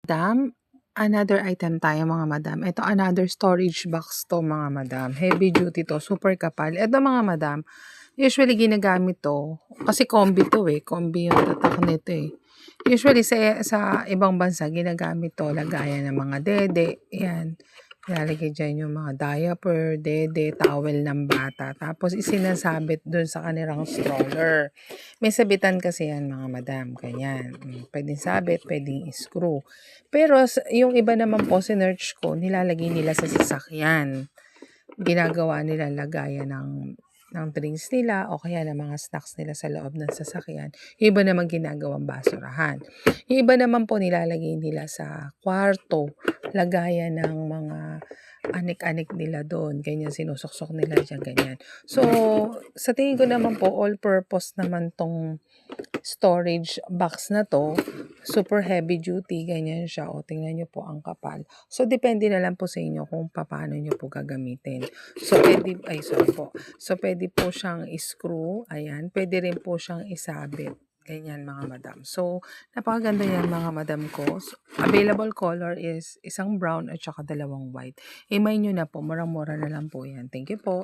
Madam, another item tayo mga madam. Ito another storage box to mga madam. Heavy duty to, super kapal. Ito mga madam, usually ginagamit to kasi combi to eh. Combi yung tatak nito eh. Usually sa ibang bansa ginagamit to lagayan ng mga dede. Yan. Ilalagay dyan yung mga diaper, dede, towel ng bata. Tapos isinasabit dun sa kanilang stroller. May sabitan kasi yan mga madam. Ganyan. Pwedeng sabit, pwedeng screw. Pero yung iba naman po sinearch ko, nilalagay nila sa sasakyan. Ginagawa nila lagayan ng drinks nila o kaya ng mga snacks nila sa loob ng sasakyan. Yung iba naman ginagawang basurahan. Yung iba naman po nilalagay nila sa kwarto, lagayan ng mga anik-anik nila doon. Ganyan, sinusuksok nila dyan, ganyan. So, sa tingin ko naman po, all-purpose naman tong storage box na to. Super heavy duty, ganyan siya. O, tingnan nyo po ang kapal. So, depende na lang po sa inyo kung paano nyo po gagamitin. So, pwede po siyang screw. Ayan. Pwede rin po siyang isabit. Ganyan mga madam. So, napakaganda yan mga madam ko. So, available color is isang brown at saka dalawang white. Imay nyo na po. Murang-mura na lang po yan. Thank you po.